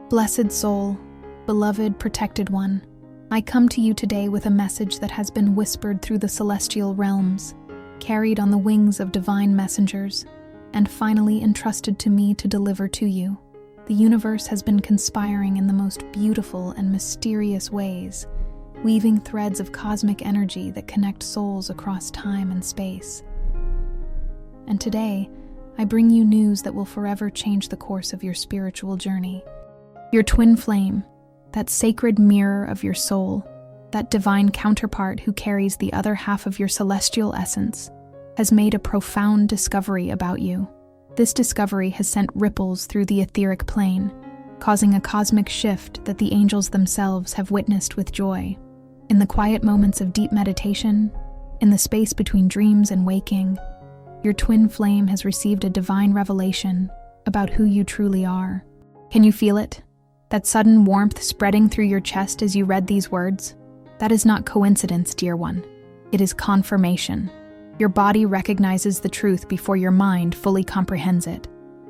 Blessed soul, beloved, protected one, I come to you today with a message that has been whispered through the celestial realms, carried on the wings of divine messengers, and finally entrusted to me to deliver to you. The universe has been conspiring in the most beautiful and mysterious ways, weaving threads of cosmic energy that connect souls across time and space. And today, I bring you news that will forever change the course of your spiritual journey. Your twin flame, that sacred mirror of your soul, that divine counterpart who carries the other half of your celestial essence, has made a profound discovery about you. This discovery has sent ripples through the etheric plane, causing a cosmic shift that the angels themselves have witnessed with joy. In the quiet moments of deep meditation, in the space between dreams and waking, your twin flame has received a divine revelation about who you truly are. Can you feel it? That sudden warmth spreading through your chest as you read these words? That is not coincidence, dear one. It is confirmation. Your body recognizes the truth before your mind fully comprehends it.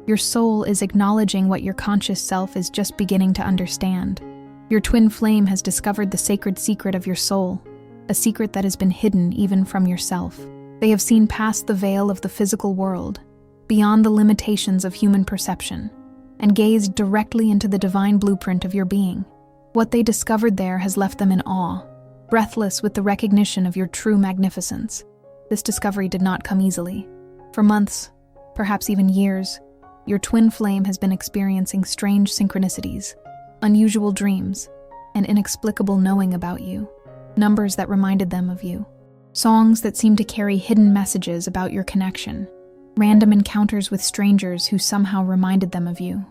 Your soul is acknowledging what your conscious self is just beginning to understand. Your twin flame has discovered the sacred secret of your soul, a secret that has been hidden even from yourself. They have seen past the veil of the physical world, beyond the limitations of human perception, and gazed directly into the divine blueprint of your being. What they discovered there has left them in awe, breathless with the recognition of your true magnificence. This discovery did not come easily. For months, perhaps even years, your twin flame has been experiencing strange synchronicities, unusual dreams, and inexplicable knowing about you, numbers that reminded them of you, songs that seemed to carry hidden messages about your connection, random encounters with strangers who somehow reminded them of you.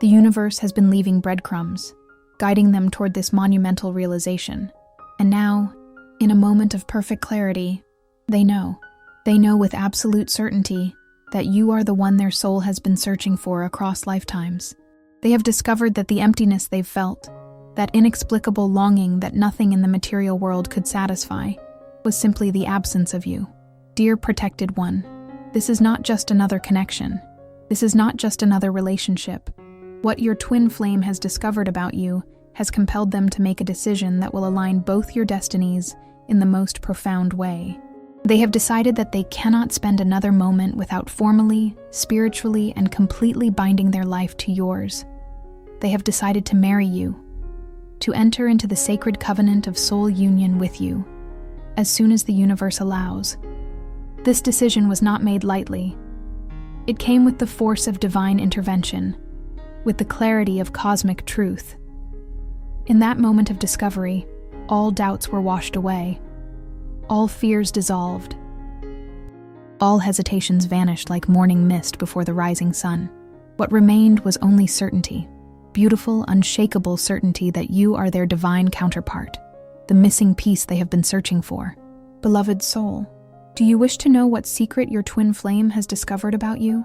The universe has been leaving breadcrumbs, guiding them toward this monumental realization. And now, in a moment of perfect clarity, they know with absolute certainty that you are the one their soul has been searching for across lifetimes. They have discovered that the emptiness they've felt, that inexplicable longing that nothing in the material world could satisfy, was simply the absence of you. Dear protected one, this is not just another connection. This is not just another relationship. What your twin flame has discovered about you has compelled them to make a decision that will align both your destinies in the most profound way. They have decided that they cannot spend another moment without formally, spiritually, and completely binding their life to yours. They have decided to marry you, to enter into the sacred covenant of soul union with you, as soon as the universe allows. This decision was not made lightly. It came with the force of divine intervention, with the clarity of cosmic truth. In that moment of discovery, all doubts were washed away. All fears dissolved. All hesitations vanished like morning mist before the rising sun. What remained was only certainty, beautiful, unshakable certainty that you are their divine counterpart, the missing piece they have been searching for. Beloved soul, do you wish to know what secret your twin flame has discovered about you?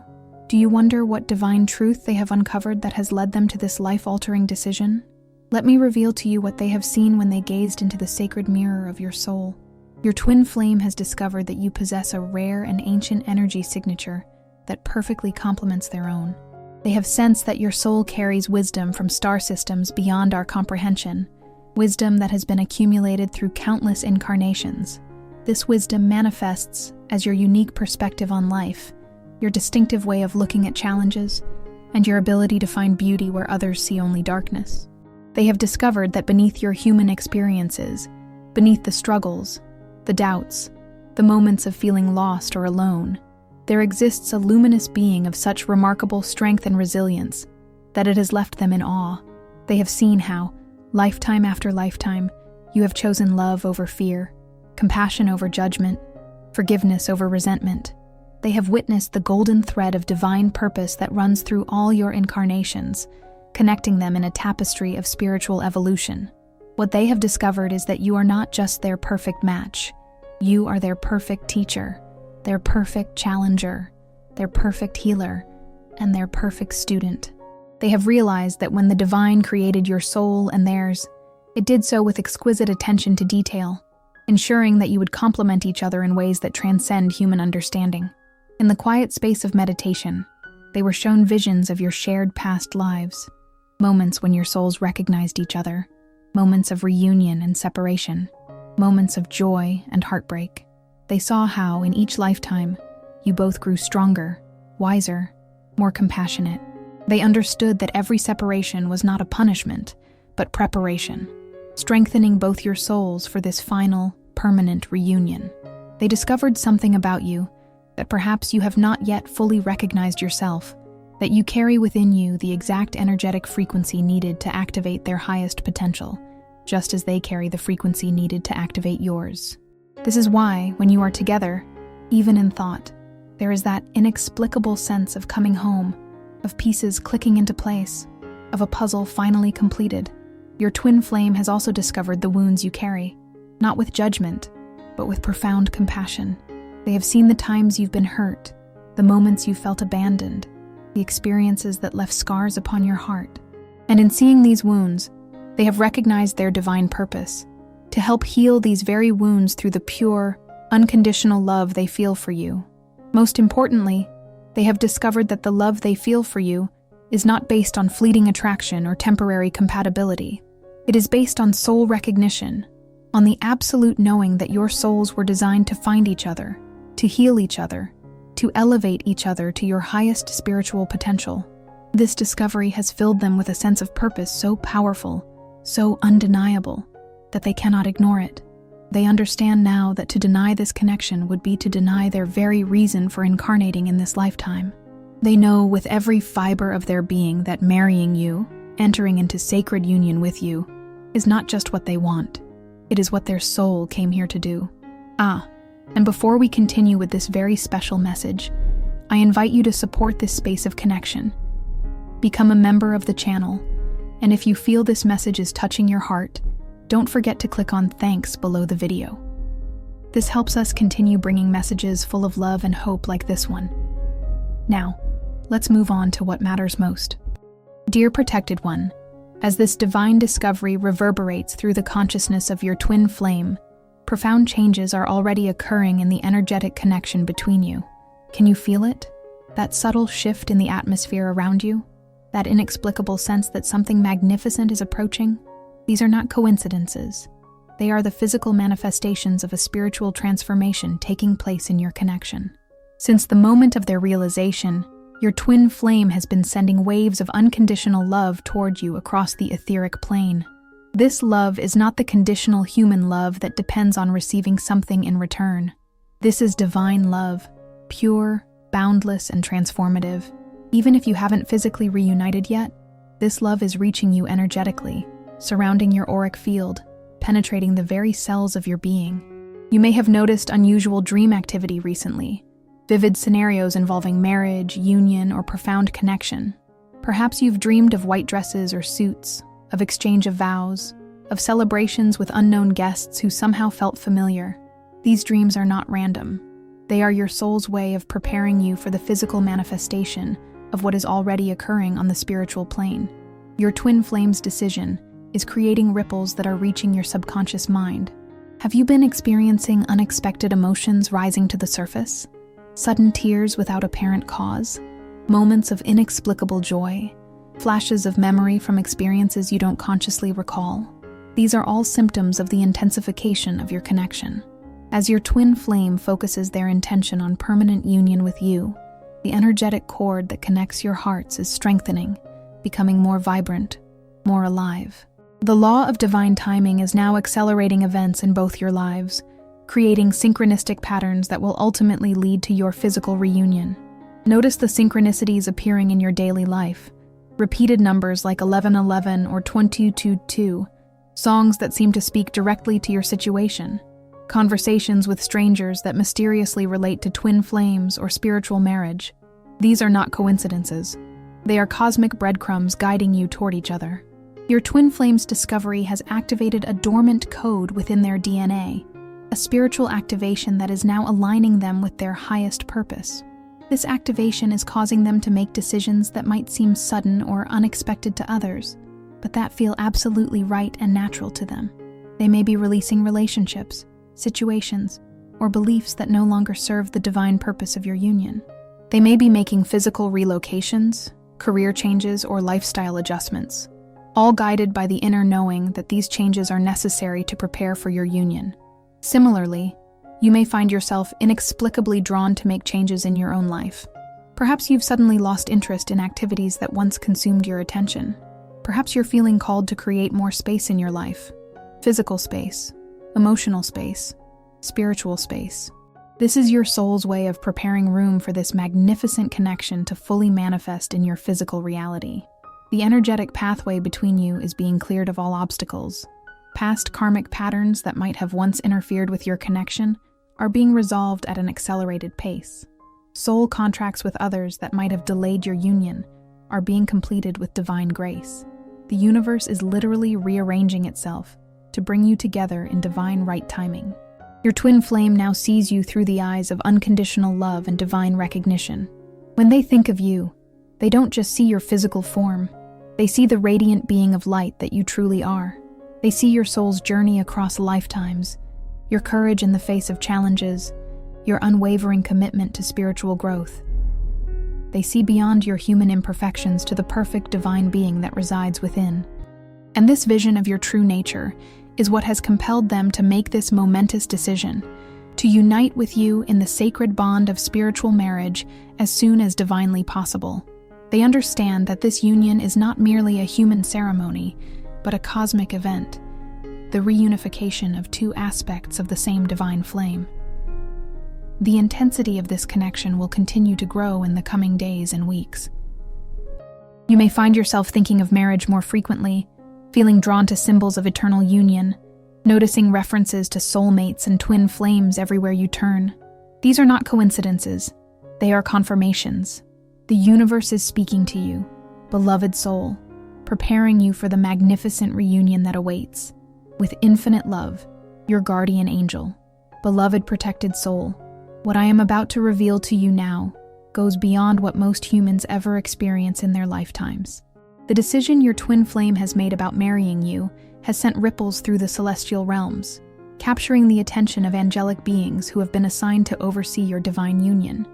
Do you wonder what divine truth they have uncovered that has led them to this life-altering decision? Let me reveal to you what they have seen when they gazed into the sacred mirror of your soul. Your twin flame has discovered that you possess a rare and ancient energy signature that perfectly complements their own. They have sensed that your soul carries wisdom from star systems beyond our comprehension, wisdom that has been accumulated through countless incarnations. This wisdom manifests as your unique perspective on life, your distinctive way of looking at challenges, and your ability to find beauty where others see only darkness. They have discovered that beneath your human experiences, beneath the struggles, the doubts, the moments of feeling lost or alone, there exists a luminous being of such remarkable strength and resilience that it has left them in awe. They have seen how, lifetime after lifetime, you have chosen love over fear, compassion over judgment, forgiveness over resentment. They have witnessed the golden thread of divine purpose that runs through all your incarnations, connecting them in a tapestry of spiritual evolution. What they have discovered is that you are not just their perfect match. You are their perfect teacher, their perfect challenger, their perfect healer, and their perfect student. They have realized that when the divine created your soul and theirs, it did so with exquisite attention to detail, ensuring that you would complement each other in ways that transcend human understanding. In the quiet space of meditation, they were shown visions of your shared past lives, moments when your souls recognized each other, moments of reunion and separation, moments of joy and heartbreak. They saw how, in each lifetime, you both grew stronger, wiser, more compassionate. They understood that every separation was not a punishment, but preparation, strengthening both your souls for this final, permanent reunion. They discovered something about you that perhaps you have not yet fully recognized yourself, that you carry within you the exact energetic frequency needed to activate their highest potential, just as they carry the frequency needed to activate yours. This is why, when you are together, even in thought, there is that inexplicable sense of coming home, of pieces clicking into place, of a puzzle finally completed. Your twin flame has also discovered the wounds you carry, not with judgment, but with profound compassion. They have seen the times you've been hurt, the moments you felt abandoned, the experiences that left scars upon your heart. And in seeing these wounds, they have recognized their divine purpose, to help heal these very wounds through the pure, unconditional love they feel for you. Most importantly, they have discovered that the love they feel for you is not based on fleeting attraction or temporary compatibility. It is based on soul recognition, on the absolute knowing that your souls were designed to find each other, to heal each other, to elevate each other to your highest spiritual potential. This discovery has filled them with a sense of purpose so powerful, so undeniable, that they cannot ignore it. They understand now that to deny this connection would be to deny their very reason for incarnating in this lifetime. They know with every fiber of their being that marrying you, entering into sacred union with you, is not just what they want. It is what their soul came here to do. And before we continue with this very special message, I invite you to support this space of connection. Become a member of the channel, and if you feel this message is touching your heart, don't forget to click on thanks below the video. This helps us continue bringing messages full of love and hope like this one. Now, let's move on to what matters most. Dear Protected One, as this divine discovery reverberates through the consciousness of your twin flame, profound changes are already occurring in the energetic connection between you. Can you feel it? That subtle shift in the atmosphere around you? That inexplicable sense that something magnificent is approaching? These are not coincidences. They are the physical manifestations of a spiritual transformation taking place in your connection. Since the moment of their realization, your twin flame has been sending waves of unconditional love toward you across the etheric plane. This love is not the conditional human love that depends on receiving something in return. This is divine love, pure, boundless, and transformative. Even if you haven't physically reunited yet, this love is reaching you energetically, surrounding your auric field, penetrating the very cells of your being. You may have noticed unusual dream activity recently, vivid scenarios involving marriage, union, or profound connection. Perhaps you've dreamed of white dresses or suits, of exchange of vows, of celebrations with unknown guests who somehow felt familiar. These dreams are not random. They are your soul's way of preparing you for the physical manifestation of what is already occurring on the spiritual plane. Your twin flame's decision is creating ripples that are reaching your subconscious mind. Have you been experiencing unexpected emotions rising to the surface? Sudden tears without apparent cause? Moments of inexplicable joy? Flashes of memory from experiences you don't consciously recall? These are all symptoms of the intensification of your connection. As your twin flame focuses their intention on permanent union with you, the energetic cord that connects your hearts is strengthening, becoming more vibrant, more alive. The law of divine timing is now accelerating events in both your lives, creating synchronistic patterns that will ultimately lead to your physical reunion. Notice the synchronicities appearing in your daily life. Repeated numbers like 1111 or 2222, songs that seem to speak directly to your situation, conversations with strangers that mysteriously relate to twin flames or spiritual marriage. These are not coincidences. They are cosmic breadcrumbs guiding you toward each other. Your twin flame's discovery has activated a dormant code within their DNA, a spiritual activation that is now aligning them with their highest purpose. This activation is causing them to make decisions that might seem sudden or unexpected to others, but that feel absolutely right and natural to them. They may be releasing relationships, situations, or beliefs that no longer serve the divine purpose of your union. They may be making physical relocations, career changes, or lifestyle adjustments, all guided by the inner knowing that these changes are necessary to prepare for your union. Similarly, you may find yourself inexplicably drawn to make changes in your own life. Perhaps you've suddenly lost interest in activities that once consumed your attention. Perhaps you're feeling called to create more space in your life. Physical space, emotional space, spiritual space. This is your soul's way of preparing room for this magnificent connection to fully manifest in your physical reality. The energetic pathway between you is being cleared of all obstacles. Past karmic patterns that might have once interfered with your connection are being resolved at an accelerated pace. Soul contracts with others that might have delayed your union are being completed with divine grace. The universe is literally rearranging itself to bring you together in divine right timing. Your twin flame now sees you through the eyes of unconditional love and divine recognition. When they think of you, they don't just see your physical form. They see the radiant being of light that you truly are. They see your soul's journey across lifetimes, your courage in the face of challenges, your unwavering commitment to spiritual growth. They see beyond your human imperfections to the perfect divine being that resides within. And this vision of your true nature is what has compelled them to make this momentous decision, to unite with you in the sacred bond of spiritual marriage as soon as divinely possible. They understand that this union is not merely a human ceremony, but a cosmic event, the reunification of two aspects of the same divine flame. The intensity of this connection will continue to grow in the coming days and weeks. You may find yourself thinking of marriage more frequently, feeling drawn to symbols of eternal union, noticing references to soulmates and twin flames everywhere you turn. These are not coincidences, they are confirmations. The universe is speaking to you, beloved soul, preparing you for the magnificent reunion that awaits. With infinite love, your guardian angel. Beloved protected soul, what I am about to reveal to you now goes beyond what most humans ever experience in their lifetimes. The decision your twin flame has made about marrying you has sent ripples through the celestial realms, capturing the attention of angelic beings who have been assigned to oversee your divine union.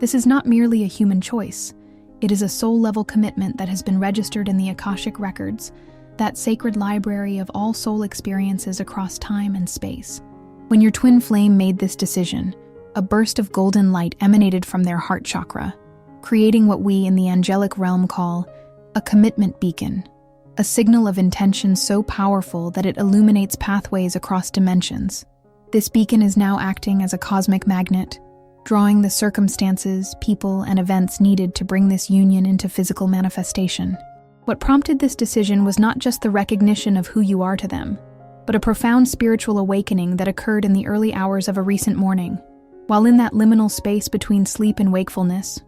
This is not merely a human choice. It is a soul-level commitment that has been registered in the Akashic Records, that sacred library of all soul experiences across time and space. When your twin flame made this decision, a burst of golden light emanated from their heart chakra, creating what we in the angelic realm call a commitment beacon, a signal of intention so powerful that it illuminates pathways across dimensions. This beacon is now acting as a cosmic magnet, drawing the circumstances, people, and events needed to bring this union into physical manifestation. What prompted this decision was not just the recognition of who you are to them, but a profound spiritual awakening that occurred in the early hours of a recent morning. While in that liminal space between sleep and wakefulness,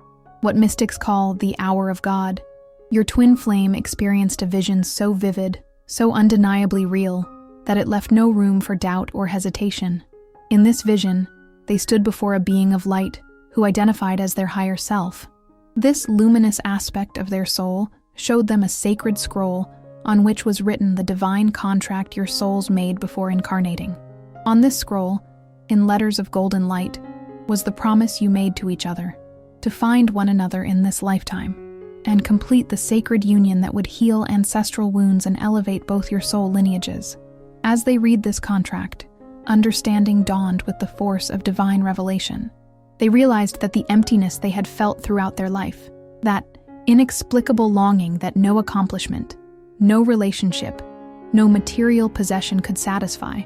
what mystics call the hour of God, your twin flame experienced a vision so vivid, so undeniably real, that it left no room for doubt or hesitation. In this vision, they stood before a being of light who identified as their higher self. This luminous aspect of their soul showed them a sacred scroll on which was written the divine contract your souls made before incarnating. On this scroll, in letters of golden light, was the promise you made to each other, to find one another in this lifetime, and complete the sacred union that would heal ancestral wounds and elevate both your soul lineages. As they read this contract, understanding dawned with the force of divine revelation. They realized that the emptiness they had felt throughout their life, that inexplicable longing that no accomplishment, no relationship, no material possession could satisfy,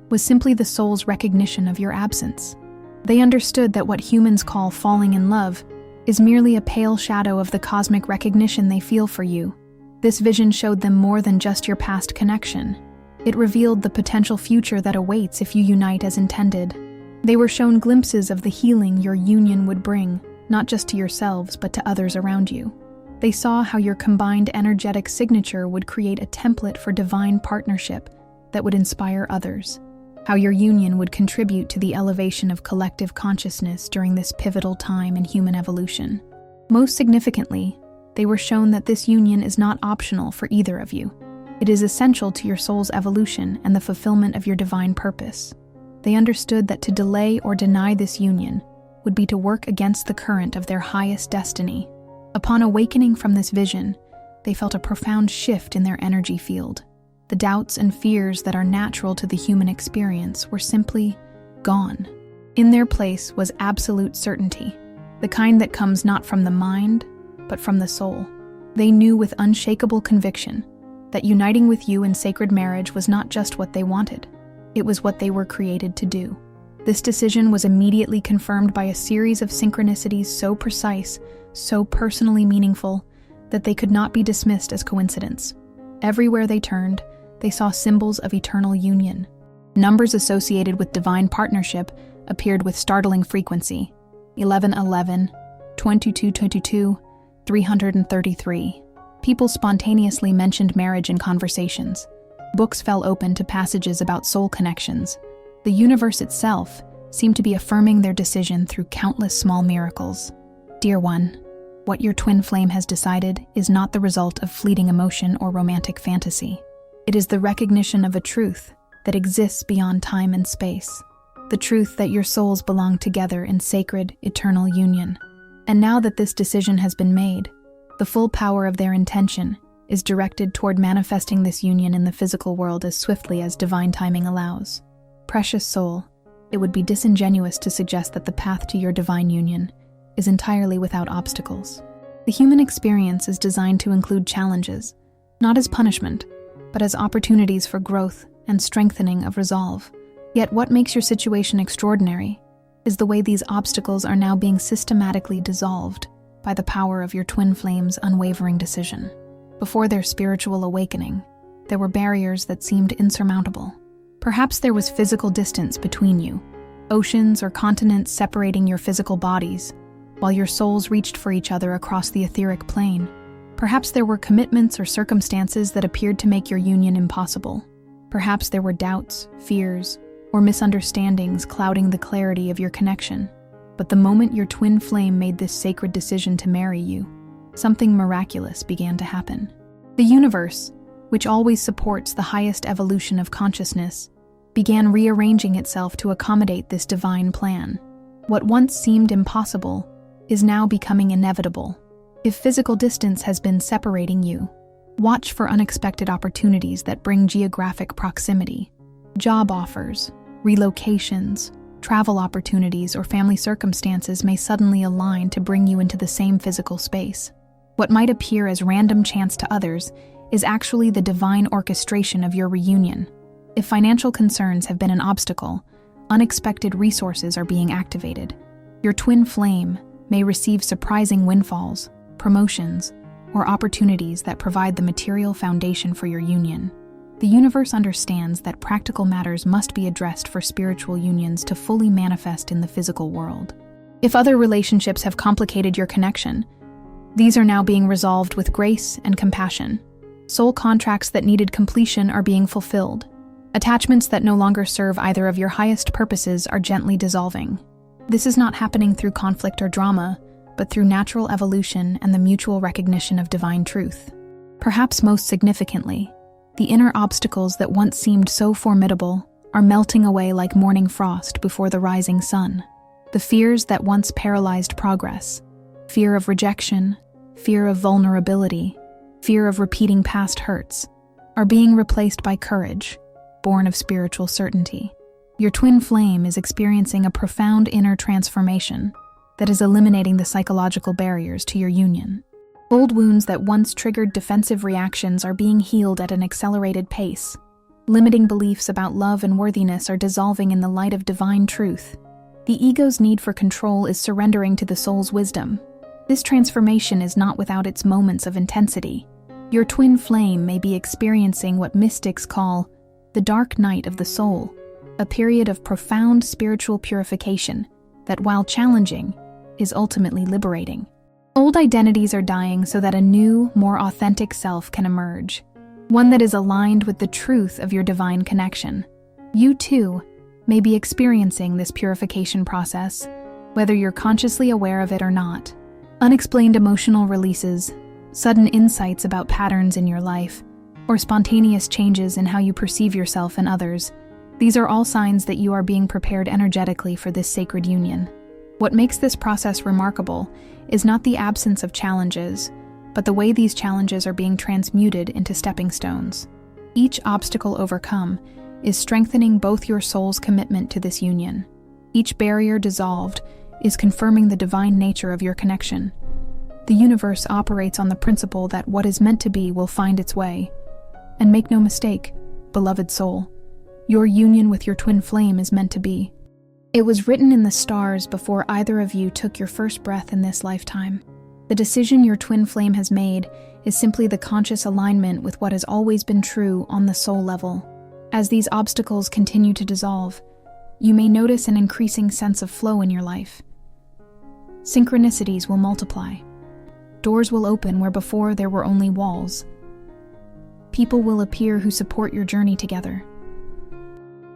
was simply the soul's recognition of your absence. They understood that what humans call falling in love is merely a pale shadow of the cosmic recognition they feel for you. This vision showed them more than just your past connection. It revealed the potential future that awaits if you unite as intended. They were shown glimpses of the healing your union would bring, not just to yourselves but to others around you. They saw how your combined energetic signature would create a template for divine partnership that would inspire others, how your union would contribute to the elevation of collective consciousness during this pivotal time in human evolution. Most significantly, they were shown that this union is not optional for either of you. It is essential to your soul's evolution and the fulfillment of your divine purpose. They understood that to delay or deny this union would be to work against the current of their highest destiny. Upon awakening from this vision, they felt a profound shift in their energy field. The doubts and fears that are natural to the human experience were simply gone. In their place was absolute certainty, the kind that comes not from the mind, but from the soul. They knew with unshakable conviction that uniting with you in sacred marriage was not just what they wanted, it was what they were created to do. This decision was immediately confirmed by a series of synchronicities so precise, so personally meaningful, that they could not be dismissed as coincidence. Everywhere they turned, they saw symbols of eternal union. Numbers associated with divine partnership appeared with startling frequency: 1111, 2222, 333. People spontaneously mentioned marriage in conversations. Books fell open to passages about soul connections. The universe itself seemed to be affirming their decision through countless small miracles. Dear one, what your twin flame has decided is not the result of fleeting emotion or romantic fantasy. It is the recognition of a truth that exists beyond time and space. The truth that your souls belong together in sacred, eternal union. And now that this decision has been made, the full power of their intention is directed toward manifesting this union in the physical world as swiftly as divine timing allows. Precious soul, it would be disingenuous to suggest that the path to your divine union is entirely without obstacles. The human experience is designed to include challenges, not as punishment, but as opportunities for growth and strengthening of resolve. Yet what makes your situation extraordinary is the way these obstacles are now being systematically dissolved by the power of your twin flame's unwavering decision. Before their spiritual awakening, there were barriers that seemed insurmountable. Perhaps there was physical distance between you, oceans or continents separating your physical bodies, while your souls reached for each other across the etheric plane. Perhaps there were commitments or circumstances that appeared to make your union impossible. Perhaps there were doubts, fears, or misunderstandings clouding the clarity of your connection. But the moment your twin flame made this sacred decision to marry you, something miraculous began to happen. The universe, which always supports the highest evolution of consciousness, began rearranging itself to accommodate this divine plan. What once seemed impossible is now becoming inevitable. If physical distance has been separating you, watch for unexpected opportunities that bring geographic proximity. Job offers, relocations, travel opportunities, or family circumstances may suddenly align to bring you into the same physical space. What might appear as random chance to others is actually the divine orchestration of your reunion. If financial concerns have been an obstacle, unexpected resources are being activated. Your twin flame may receive surprising windfalls, promotions, or opportunities that provide the material foundation for your union. The universe understands that practical matters must be addressed for spiritual unions to fully manifest in the physical world. If other relationships have complicated your connection, these are now being resolved with grace and compassion. Soul contracts that needed completion are being fulfilled. Attachments that no longer serve either of your highest purposes are gently dissolving. This is not happening through conflict or drama, but through natural evolution and the mutual recognition of divine truth. Perhaps most significantly, the inner obstacles that once seemed so formidable are melting away like morning frost before the rising sun. The fears that once paralyzed progress, fear of rejection, fear of vulnerability, fear of repeating past hurts, are being replaced by courage, born of spiritual certainty. Your twin flame is experiencing a profound inner transformation that is eliminating the psychological barriers to your union. Old wounds that once triggered defensive reactions are being healed at an accelerated pace. Limiting beliefs about love and worthiness are dissolving in the light of divine truth. The ego's need for control is surrendering to the soul's wisdom. This transformation is not without its moments of intensity. Your twin flame may be experiencing what mystics call the dark night of the soul, a period of profound spiritual purification that, while challenging, is ultimately liberating. Old identities are dying so that a new, more authentic self can emerge, one that is aligned with the truth of your divine connection. You, too, may be experiencing this purification process, whether you're consciously aware of it or not. Unexplained emotional releases, sudden insights about patterns in your life, or spontaneous changes in how you perceive yourself and others, these are all signs that you are being prepared energetically for this sacred union. What makes this process remarkable is not the absence of challenges, but the way these challenges are being transmuted into stepping stones. Each obstacle overcome is strengthening both your soul's commitment to this union. Each barrier dissolved is confirming the divine nature of your connection. The universe operates on the principle that what is meant to be will find its way. And make no mistake, beloved soul, your union with your twin flame is meant to be. It was written in the stars before either of you took your first breath in this lifetime. The decision your twin flame has made is simply the conscious alignment with what has always been true on the soul level. As these obstacles continue to dissolve, you may notice an increasing sense of flow in your life. Synchronicities will multiply. Doors will open where before there were only walls. People will appear who support your journey together.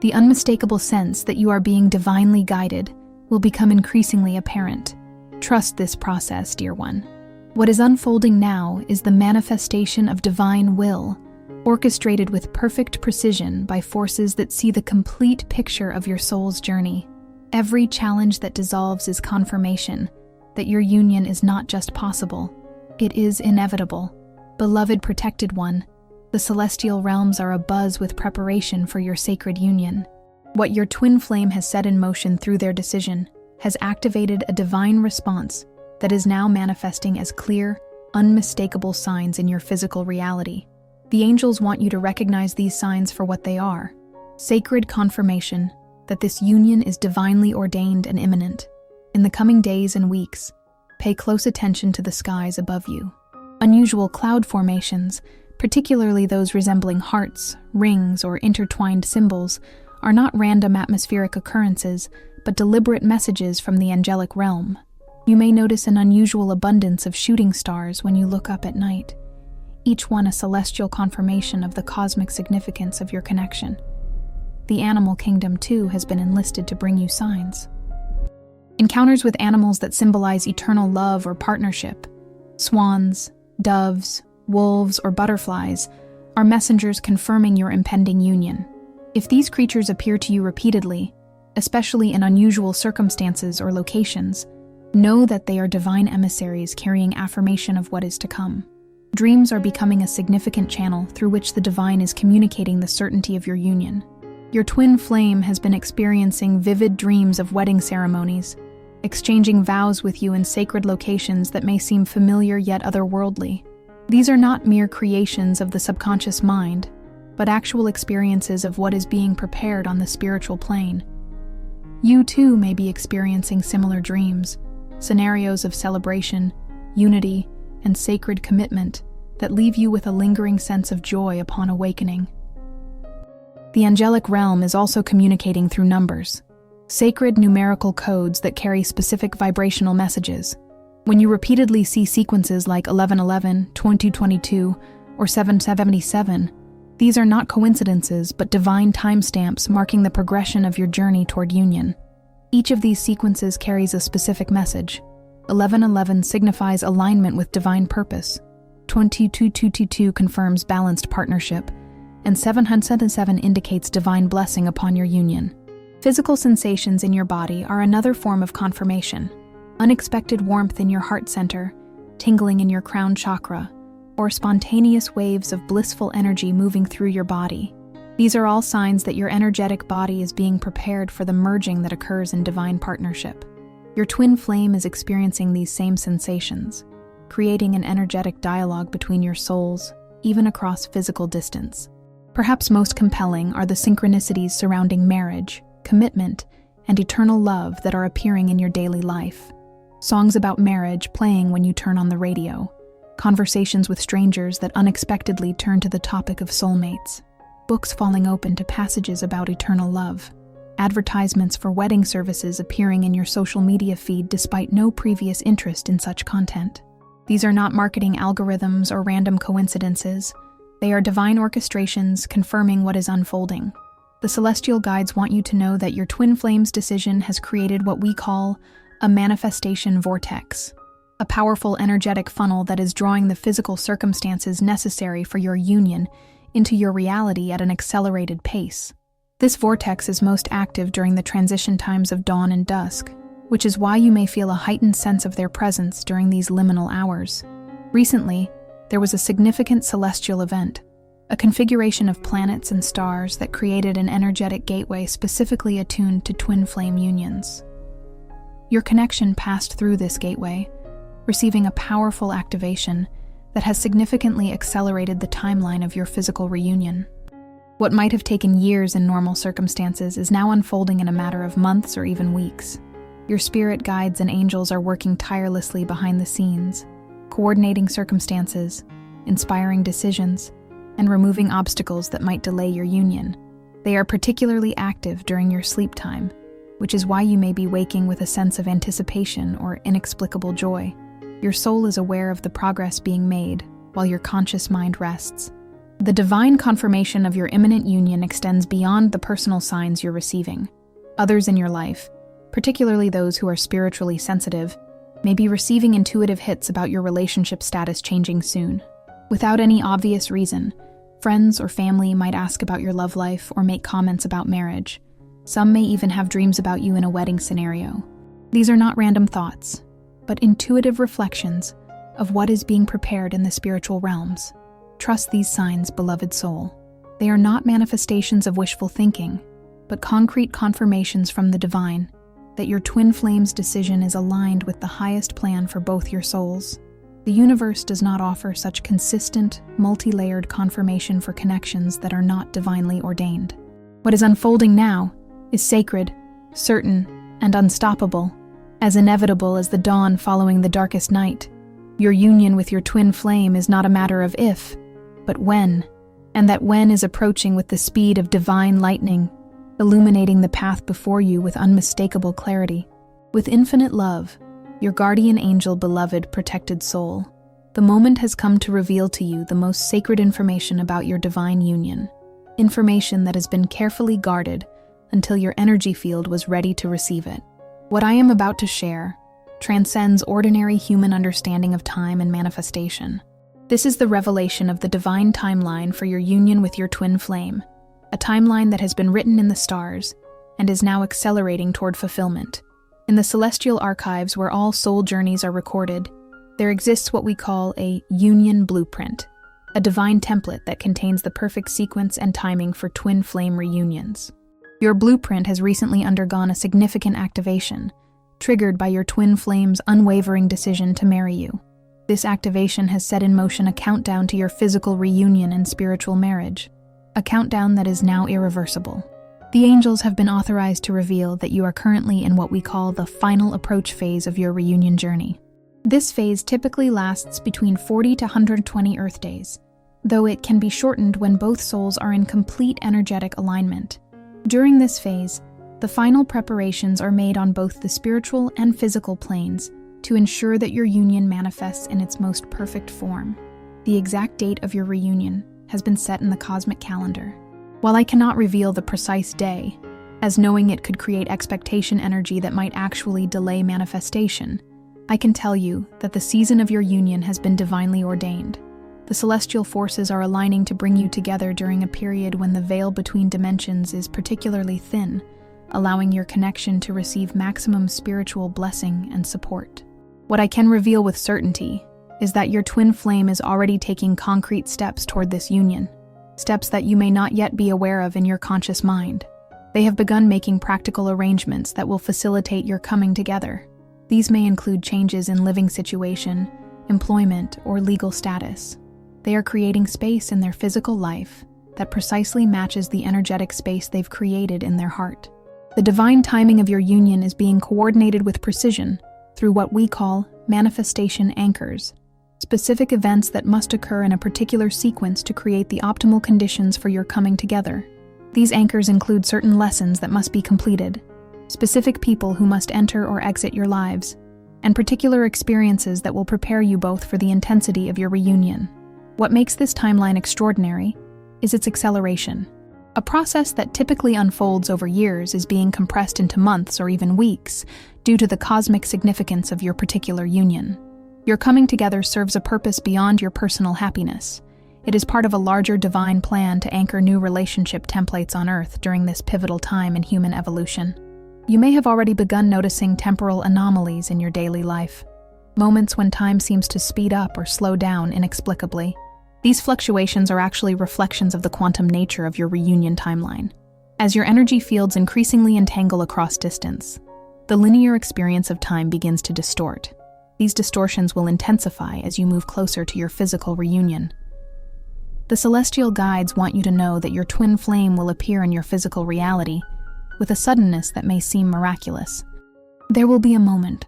The unmistakable sense that you are being divinely guided will become increasingly apparent. Trust this process, dear one. What is unfolding now is the manifestation of divine will, orchestrated with perfect precision by forces that see the complete picture of your soul's journey. Every challenge that dissolves is confirmation that your union is not just possible, it is inevitable. Beloved protected one, the celestial realms are abuzz with preparation for your sacred union. What your twin flame has set in motion through their decision has activated a divine response that is now manifesting as clear, unmistakable signs in your physical reality. The angels want you to recognize these signs for what they are: sacred confirmation that this union is divinely ordained and imminent. In the coming days and weeks, pay close attention to the skies above you. Unusual cloud formations, particularly those resembling hearts, rings, or intertwined symbols, are not random atmospheric occurrences, but deliberate messages from the angelic realm. You may notice an unusual abundance of shooting stars when you look up at night, each one a celestial confirmation of the cosmic significance of your connection. The animal kingdom, too, has been enlisted to bring you signs. Encounters with animals that symbolize eternal love or partnership, swans, doves, wolves, or butterflies, are messengers confirming your impending union. If these creatures appear to you repeatedly, especially in unusual circumstances or locations, know that they are divine emissaries carrying affirmation of what is to come. Dreams are becoming a significant channel through which the divine is communicating the certainty of your union. Your twin flame has been experiencing vivid dreams of wedding ceremonies, exchanging vows with you in sacred locations that may seem familiar yet otherworldly. These are not mere creations of the subconscious mind, but actual experiences of what is being prepared on the spiritual plane. You too may be experiencing similar dreams, scenarios of celebration, unity, and sacred commitment that leave you with a lingering sense of joy upon awakening. The angelic realm is also communicating through numbers, sacred numerical codes that carry specific vibrational messages. When you repeatedly see sequences like 1111, 2222, or 777, these are not coincidences but divine timestamps marking the progression of your journey toward union. Each of these sequences carries a specific message. 1111 signifies alignment with divine purpose, 2222 confirms balanced partnership, and 777 indicates divine blessing upon your union. Physical sensations in your body are another form of confirmation. Unexpected warmth in your heart center, tingling in your crown chakra, or spontaneous waves of blissful energy moving through your body. These are all signs that your energetic body is being prepared for the merging that occurs in divine partnership. Your twin flame is experiencing these same sensations, creating an energetic dialogue between your souls, even across physical distance. Perhaps most compelling are the synchronicities surrounding marriage, commitment, and eternal love that are appearing in your daily life. Songs about marriage playing when you turn on the radio, conversations with strangers that unexpectedly turn to the topic of soulmates, books falling open to passages about eternal love, advertisements for wedding services appearing in your social media feed despite no previous interest in such content. These are not marketing algorithms or random coincidences. They are divine orchestrations confirming what is unfolding. The celestial guides want you to know that your twin flame's decision has created what we call a manifestation vortex, a powerful energetic funnel that is drawing the physical circumstances necessary for your union into your reality at an accelerated pace. This vortex is most active during the transition times of dawn and dusk, which is why you may feel a heightened sense of their presence during these liminal hours. Recently, there was a significant celestial event, a configuration of planets and stars that created an energetic gateway specifically attuned to twin flame unions. Your connection passed through this gateway, receiving a powerful activation that has significantly accelerated the timeline of your physical reunion. What might have taken years in normal circumstances is now unfolding in a matter of months or even weeks. Your spirit guides and angels are working tirelessly behind the scenes, coordinating circumstances, inspiring decisions, and removing obstacles that might delay your union. They are particularly active during your sleep time, which is why you may be waking with a sense of anticipation or inexplicable joy. Your soul is aware of the progress being made, while your conscious mind rests. The divine confirmation of your imminent union extends beyond the personal signs you're receiving. Others in your life, particularly those who are spiritually sensitive, may be receiving intuitive hits about your relationship status changing soon. Without any obvious reason, friends or family might ask about your love life or make comments about marriage. Some may even have dreams about you in a wedding scenario. These are not random thoughts, but intuitive reflections of what is being prepared in the spiritual realms. Trust these signs, beloved soul. They are not manifestations of wishful thinking, but concrete confirmations from the divine that your twin flame's decision is aligned with the highest plan for both your souls. The universe does not offer such consistent, multi-layered confirmation for connections that are not divinely ordained. What is unfolding now is sacred, certain, and unstoppable, as inevitable as the dawn following the darkest night. Your union with your twin flame is not a matter of if, but when, and that when is approaching with the speed of divine lightning, illuminating the path before you with unmistakable clarity. With infinite love, your guardian angel, beloved, protected soul, the moment has come to reveal to you the most sacred information about your divine union, information that has been carefully guarded until your energy field was ready to receive it. What I am about to share transcends ordinary human understanding of time and manifestation. This is the revelation of the divine timeline for your union with your twin flame, a timeline that has been written in the stars and is now accelerating toward fulfillment. In the celestial archives where all soul journeys are recorded, there exists what we call a union blueprint, a divine template that contains the perfect sequence and timing for twin flame reunions. Your blueprint has recently undergone a significant activation, triggered by your twin flame's unwavering decision to marry you. This activation has set in motion a countdown to your physical reunion and spiritual marriage, a countdown that is now irreversible. The angels have been authorized to reveal that you are currently in what we call the final approach phase of your reunion journey. This phase typically lasts between 40 to 120 Earth days, though it can be shortened when both souls are in complete energetic alignment. During this phase, the final preparations are made on both the spiritual and physical planes to ensure that your union manifests in its most perfect form. The exact date of your reunion has been set in the cosmic calendar. While I cannot reveal the precise day, as knowing it could create expectation energy that might actually delay manifestation, I can tell you that the season of your union has been divinely ordained. The celestial forces are aligning to bring you together during a period when the veil between dimensions is particularly thin, allowing your connection to receive maximum spiritual blessing and support. What I can reveal with certainty is that your twin flame is already taking concrete steps toward this union, steps that you may not yet be aware of in your conscious mind. They have begun making practical arrangements that will facilitate your coming together. These may include changes in living situation, employment, or legal status. They are creating space in their physical life that precisely matches the energetic space they've created in their heart. The divine timing of your union is being coordinated with precision through what we call manifestation anchors, specific events that must occur in a particular sequence to create the optimal conditions for your coming together. These anchors include certain lessons that must be completed, specific people who must enter or exit your lives, and particular experiences that will prepare you both for the intensity of your reunion. What makes this timeline extraordinary is its acceleration. A process that typically unfolds over years is being compressed into months or even weeks due to the cosmic significance of your particular union. Your coming together serves a purpose beyond your personal happiness. It is part of a larger divine plan to anchor new relationship templates on Earth during this pivotal time in human evolution. You may have already begun noticing temporal anomalies in your daily life. moments when time seems to speed up or slow down inexplicably. These fluctuations are actually reflections of the quantum nature of your reunion timeline. As your energy fields increasingly entangle across distance, the linear experience of time begins to distort. These distortions will intensify as you move closer to your physical reunion. The celestial guides want you to know that your twin flame will appear in your physical reality with a suddenness that may seem miraculous. There will be a moment,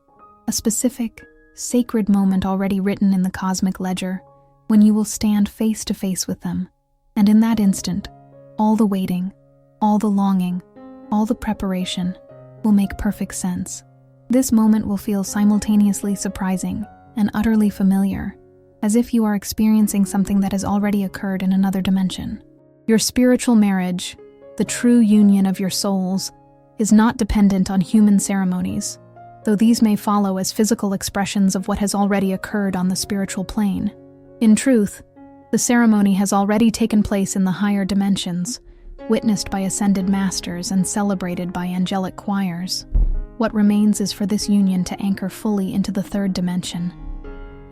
a specific, sacred moment already written in the cosmic ledger, when you will stand face to face with them. And in that instant, all the waiting, all the longing, all the preparation will make perfect sense. This moment will feel simultaneously surprising and utterly familiar, as if you are experiencing something that has already occurred in another dimension. Your spiritual marriage, the true union of your souls, is not dependent on human ceremonies, though these may follow as physical expressions of what has already occurred on the spiritual plane. In truth, the ceremony has already taken place in the higher dimensions, witnessed by ascended masters and celebrated by angelic choirs. What remains is for this union to anchor fully into the third dimension,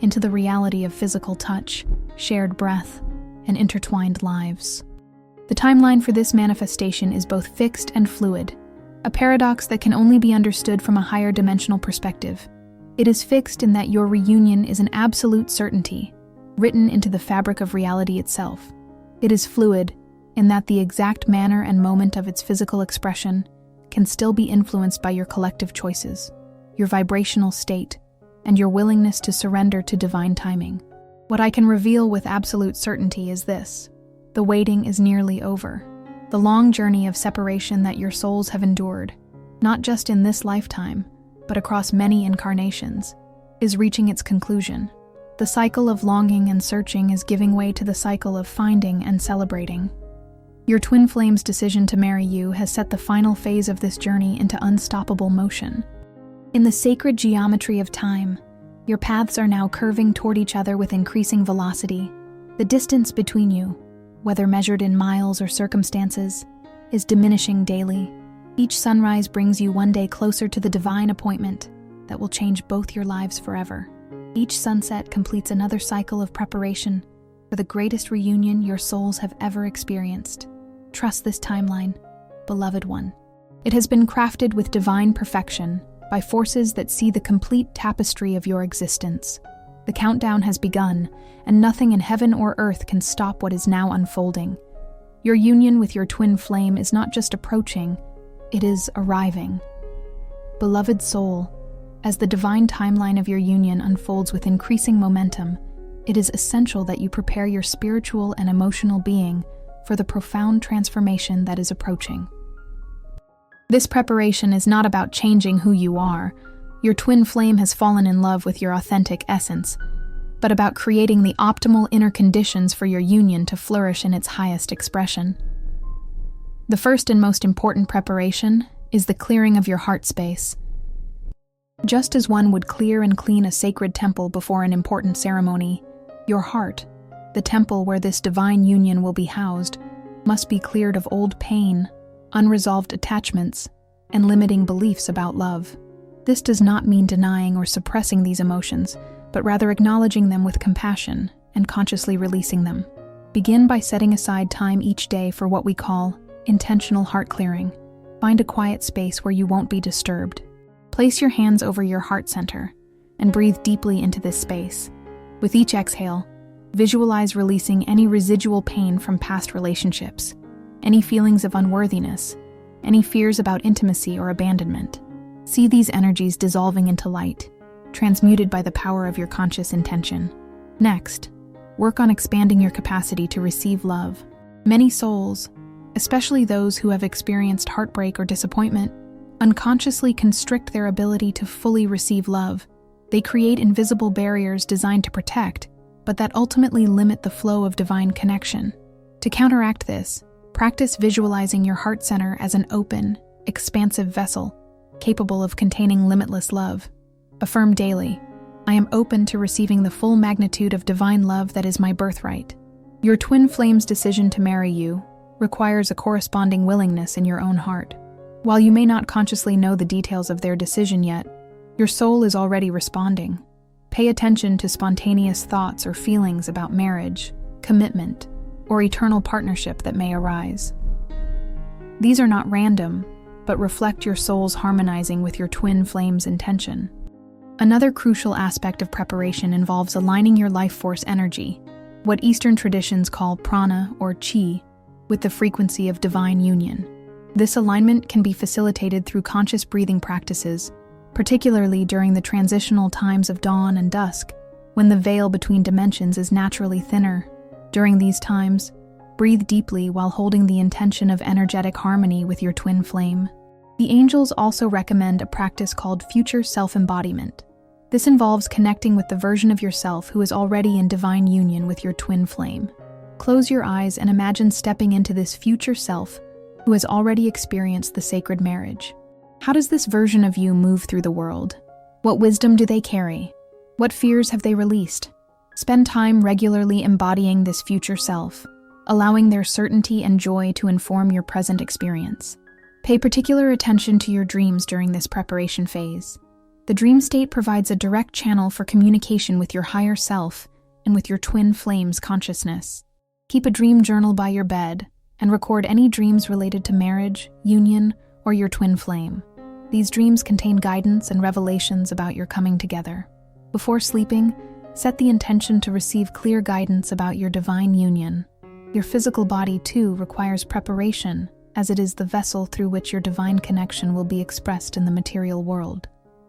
into the reality of physical touch, shared breath, and intertwined lives. The timeline for this manifestation is both fixed and fluid, a paradox that can only be understood from a higher dimensional perspective. It is fixed in that your reunion is an absolute certainty, written into the fabric of reality itself. It is fluid in that the exact manner and moment of its physical expression can still be influenced by your collective choices, your vibrational state, and your willingness to surrender to divine timing. What I can reveal with absolute certainty is this: the waiting is nearly over. The long journey of separation that your souls have endured, not just in this lifetime, but across many incarnations, is reaching its conclusion. The cycle of longing and searching is giving way to the cycle of finding and celebrating. Your twin flame's decision to marry you has set the final phase of this journey into unstoppable motion. In the sacred geometry of time, your paths are now curving toward each other with increasing velocity. The distance between you, whether measured in miles or circumstances, is diminishing daily. Each sunrise brings you one day closer to the divine appointment that will change both your lives forever. Each sunset completes another cycle of preparation for the greatest reunion your souls have ever experienced. Trust this timeline, beloved one. It has been crafted with divine perfection by forces that see the complete tapestry of your existence. The countdown has begun, and nothing in heaven or earth can stop what is now unfolding. Your union with your twin flame is not just approaching, it is arriving. Beloved soul, as the divine timeline of your union unfolds with increasing momentum, it is essential that you prepare your spiritual and emotional being for the profound transformation that is approaching. This preparation is not about changing who you are. Your twin flame has fallen in love with your authentic essence, but about creating the optimal inner conditions for your union to flourish in its highest expression. The first and most important preparation is the clearing of your heart space. Just as one would clear and clean a sacred temple before an important ceremony, your heart, the temple where this divine union will be housed, must be cleared of old pain, unresolved attachments, and limiting beliefs about love. This does not mean denying or suppressing these emotions, but rather acknowledging them with compassion and consciously releasing them. Begin by setting aside time each day for what we call intentional heart clearing. Find a quiet space where you won't be disturbed. Place your hands over your heart center and breathe deeply into this space. With each exhale, visualize releasing any residual pain from past relationships, any feelings of unworthiness, any fears about intimacy or abandonment. See these energies dissolving into light, transmuted by the power of your conscious intention. Next, work on expanding your capacity to receive love. Many souls, especially those who have experienced heartbreak or disappointment, unconsciously constrict their ability to fully receive love. They create invisible barriers designed to protect, but that ultimately limit the flow of divine connection. To counteract this, practice visualizing your heart center as an open, expansive vessel, capable of containing limitless love. Affirm daily, I am open to receiving the full magnitude of divine love that is my birthright. Your twin flame's decision to marry you requires a corresponding willingness in your own heart. While you may not consciously know the details of their decision yet, your soul is already responding. Pay attention to spontaneous thoughts or feelings about marriage, commitment, or eternal partnership that may arise. These are not random, but reflect your soul's harmonizing with your twin flame's intention. Another crucial aspect of preparation involves aligning your life force energy, what Eastern traditions call prana or chi, with the frequency of divine union. This alignment can be facilitated through conscious breathing practices, particularly during the transitional times of dawn and dusk, when the veil between dimensions is naturally thinner. During these times, breathe deeply while holding the intention of energetic harmony with your twin flame. The angels also recommend a practice called future self-embodiment. This involves connecting with the version of yourself who is already in divine union with your twin flame. Close your eyes and imagine stepping into this future self who has already experienced the sacred marriage. How does this version of you move through the world? What wisdom do they carry? What fears have they released? Spend time regularly embodying this future self, allowing their certainty and joy to inform your present experience. Pay particular attention to your dreams during this preparation phase. The dream state provides a direct channel for communication with your higher self and with your twin flame's consciousness. Keep a dream journal by your bed and record any dreams related to marriage, union, or your twin flame. These dreams contain guidance and revelations about your coming together. Before sleeping, set the intention to receive clear guidance about your divine union. Your physical body, too, requires preparation, as it is the vessel through which your divine connection will be expressed in the material world.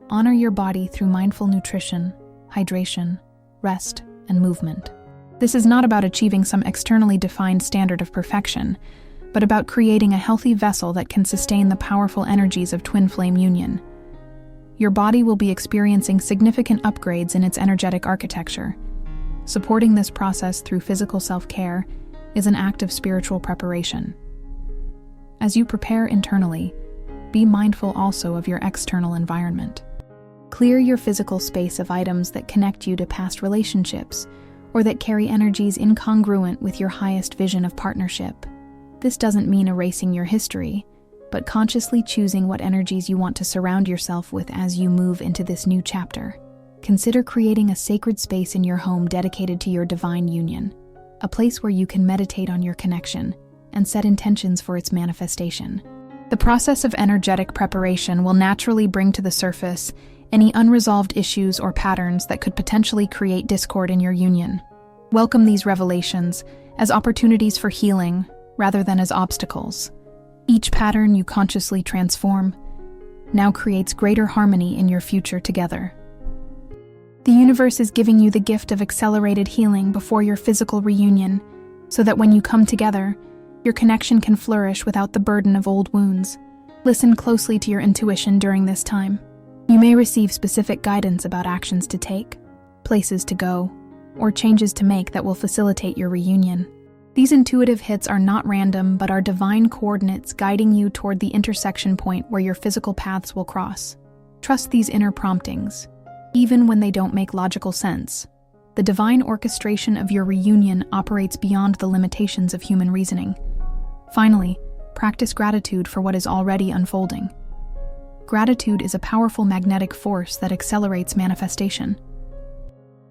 Honor your body through mindful nutrition, hydration, rest, and movement. This is not about achieving some externally defined standard of perfection, but about creating a healthy vessel that can sustain the powerful energies of twin flame union. Your body will be experiencing significant upgrades in its energetic architecture. Supporting this process through physical self-care is an act of spiritual preparation. As you prepare internally, be mindful also of your external environment. Clear your physical space of items that connect you to past relationships or that carry energies incongruent with your highest vision of partnership. This doesn't mean erasing your history, but consciously choosing what energies you want to surround yourself with as you move into this new chapter. Consider creating a sacred space in your home dedicated to your divine union, a place where you can meditate on your connection and set intentions for its manifestation. The process of energetic preparation will naturally bring to the surface any unresolved issues or patterns that could potentially create discord in your union. Welcome these revelations as opportunities for healing rather than as obstacles. Each pattern you consciously transform now creates greater harmony in your future together. The universe is giving you the gift of accelerated healing before your physical reunion, so that when you come together, your connection can flourish without the burden of old wounds. Listen closely to your intuition during this time. You may receive specific guidance about actions to take, places to go, or changes to make that will facilitate your reunion. These intuitive hits are not random, but are divine coordinates guiding you toward the intersection point where your physical paths will cross. Trust these inner promptings, even when they don't make logical sense. The divine orchestration of your reunion operates beyond the limitations of human reasoning. Finally, practice gratitude for what is already unfolding. Gratitude is a powerful magnetic force that accelerates manifestation.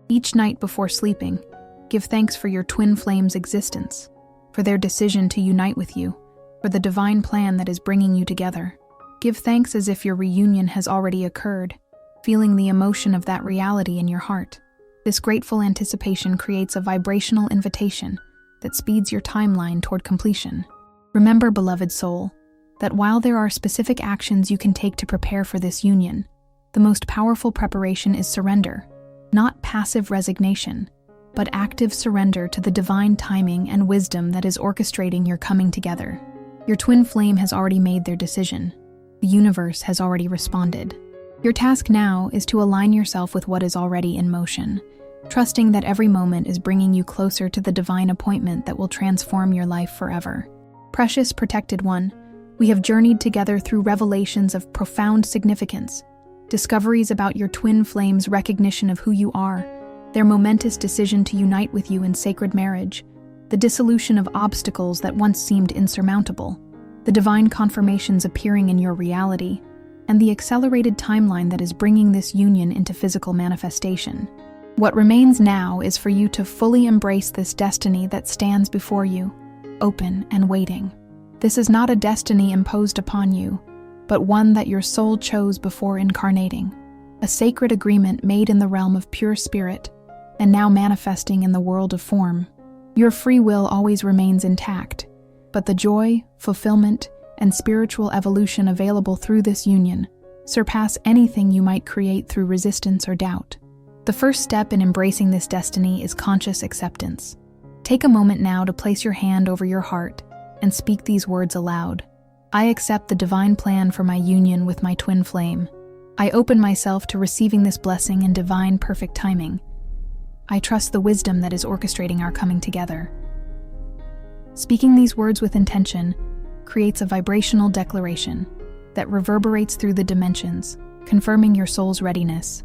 Each night before sleeping, give thanks for your twin flame's existence, for their decision to unite with you, for the divine plan that is bringing you together. Give thanks as if your reunion has already occurred, feeling the emotion of that reality in your heart. This grateful anticipation creates a vibrational invitation that speeds your timeline toward completion. Remember, beloved soul, that while there are specific actions you can take to prepare for this union, the most powerful preparation is surrender, not passive resignation, but active surrender to the divine timing and wisdom that is orchestrating your coming together. Your twin flame has already made their decision. The universe has already responded. Your task now is to align yourself with what is already in motion, trusting that every moment is bringing you closer to the divine appointment that will transform your life forever. Precious protected one, we have journeyed together through revelations of profound significance, discoveries about your twin flame's recognition of who you are, their momentous decision to unite with you in sacred marriage, the dissolution of obstacles that once seemed insurmountable, the divine confirmations appearing in your reality, and the accelerated timeline that is bringing this union into physical manifestation. What remains now is for you to fully embrace this destiny that stands before you, open and waiting. This is not a destiny imposed upon you, but one that your soul chose before incarnating, a sacred agreement made in the realm of pure spirit and now manifesting in the world of form. Your free will always remains intact, but the joy, fulfillment, and spiritual evolution available through this union surpass anything you might create through resistance or doubt. The first step in embracing this destiny is conscious acceptance. Take a moment now to place your hand over your heart and speak these words aloud. I accept the divine plan for my union with my twin flame. I open myself to receiving this blessing in divine perfect timing. I trust the wisdom that is orchestrating our coming together. Speaking these words with intention creates a vibrational declaration that reverberates through the dimensions, confirming your soul's readiness.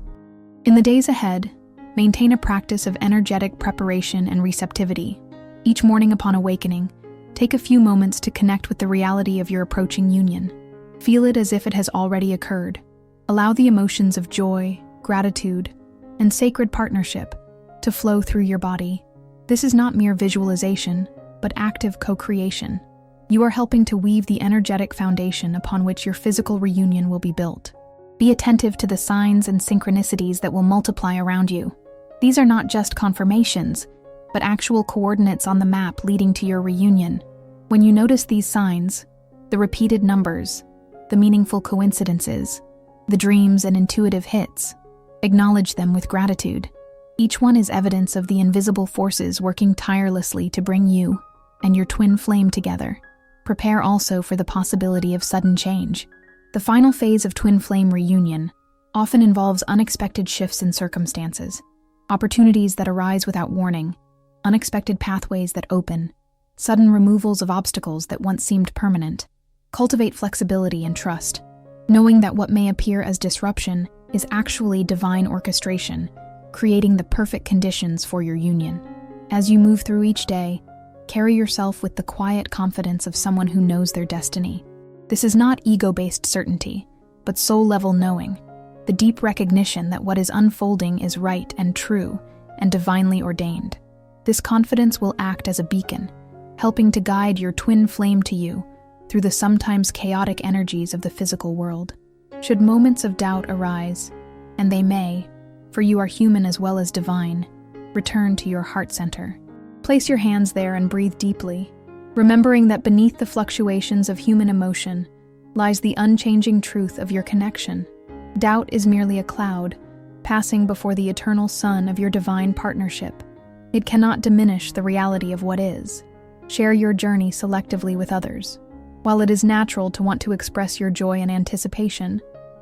In the days ahead, maintain a practice of energetic preparation and receptivity. Each morning upon awakening, take a few moments to connect with the reality of your approaching union. Feel it as if it has already occurred. Allow the emotions of joy, gratitude, and sacred partnership to flow through your body. This is not mere visualization, but active co-creation. You are helping to weave the energetic foundation upon which your physical reunion will be built. Be attentive to the signs and synchronicities that will multiply around you. These are not just confirmations, but actual coordinates on the map leading to your reunion. When you notice these signs, the repeated numbers, the meaningful coincidences, the dreams and intuitive hits, acknowledge them with gratitude. Each one is evidence of the invisible forces working tirelessly to bring you and your twin flame together. Prepare also for the possibility of sudden change. The final phase of twin flame reunion often involves unexpected shifts in circumstances, opportunities that arise without warning, unexpected pathways that open, sudden removals of obstacles that once seemed permanent. Cultivate flexibility and trust, knowing that what may appear as disruption is actually divine orchestration, creating the perfect conditions for your union. As you move through each day, carry yourself with the quiet confidence of someone who knows their destiny. This is not ego-based certainty, but soul-level knowing, the deep recognition that what is unfolding is right and true and divinely ordained. This confidence will act as a beacon, helping to guide your twin flame to you through the sometimes chaotic energies of the physical world. Should moments of doubt arise, and they may, for you are human as well as divine, return to your heart center. Place your hands there and breathe deeply, remembering that beneath the fluctuations of human emotion lies the unchanging truth of your connection. Doubt is merely a cloud, passing before the eternal sun of your divine partnership. It cannot diminish the reality of what is. Share your journey selectively with others. While it is natural to want to express your joy and anticipation,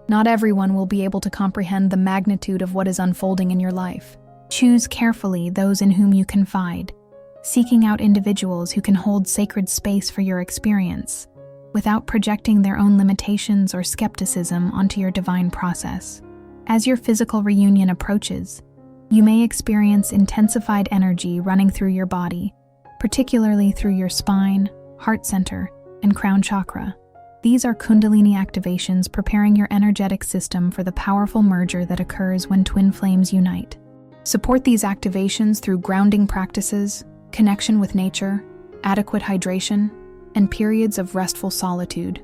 not everyone will be able to comprehend the magnitude of what is unfolding in your life. Choose carefully those in whom you confide, seeking out individuals who can hold sacred space for your experience, without projecting their own limitations or skepticism onto your divine process. As your physical reunion approaches, you may experience intensified energy running through your body, particularly through your spine, heart center, and crown chakra. These are Kundalini activations preparing your energetic system for the powerful merger that occurs when twin flames unite. Support these activations through grounding practices, connection with nature, adequate hydration, and periods of restful solitude.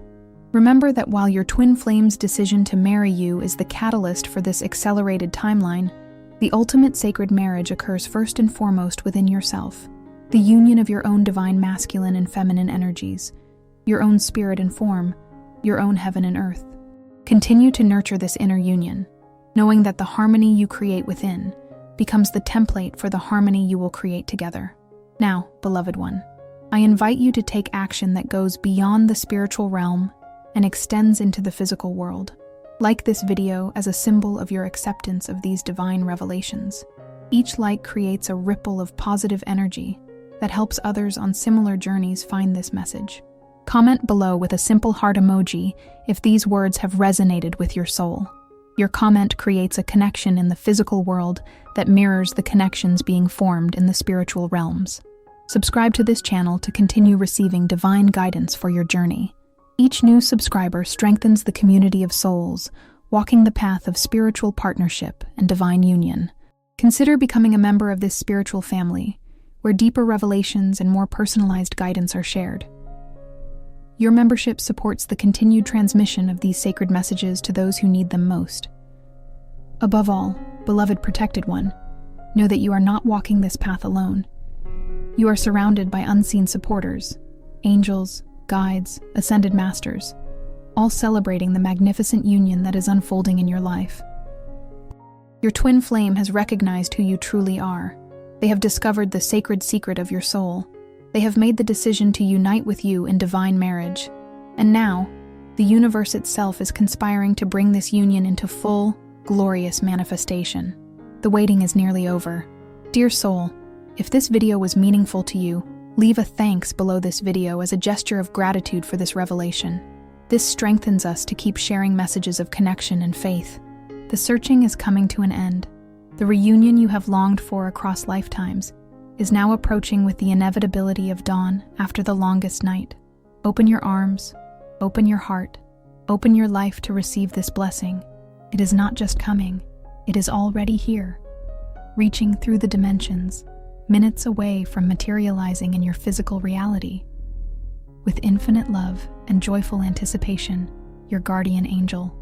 Remember that while your twin flame's decision to marry you is the catalyst for this accelerated timeline, the ultimate sacred marriage occurs first and foremost within yourself, the union of your own divine masculine and feminine energies, your own spirit and form, your own heaven and earth. Continue to nurture this inner union, knowing that the harmony you create within becomes the template for the harmony you will create together. Now, beloved one, I invite you to take action that goes beyond the spiritual realm and extends into the physical world. Like this video as a symbol of your acceptance of these divine revelations. Each like creates a ripple of positive energy that helps others on similar journeys find this message. Comment below with a simple heart emoji if these words have resonated with your soul. Your comment creates a connection in the physical world that mirrors the connections being formed in the spiritual realms. Subscribe to this channel to continue receiving divine guidance for your journey. Each new subscriber strengthens the community of souls, walking the path of spiritual partnership and divine union. Consider becoming a member of this spiritual family, where deeper revelations and more personalized guidance are shared. Your membership supports the continued transmission of these sacred messages to those who need them most. Above all, beloved protected one, know that you are not walking this path alone. You are surrounded by unseen supporters, angels, guides, ascended masters, all celebrating the magnificent union that is unfolding in your life. Your twin flame has recognized who you truly are. They have discovered the sacred secret of your soul. They have made the decision to unite with you in divine marriage. And now, the universe itself is conspiring to bring this union into full, glorious manifestation. The waiting is nearly over. Dear soul, if this video was meaningful to you, leave a thanks below this video as a gesture of gratitude for this revelation. This strengthens us to keep sharing messages of connection and faith. The searching is coming to an end. The reunion you have longed for across lifetimes is now approaching with the inevitability of dawn after the longest night. Open your arms, open your heart, open your life to receive this blessing. It is not just coming, it is already here, reaching through the dimensions, minutes away from materializing in your physical reality. With infinite love and joyful anticipation, your guardian angel,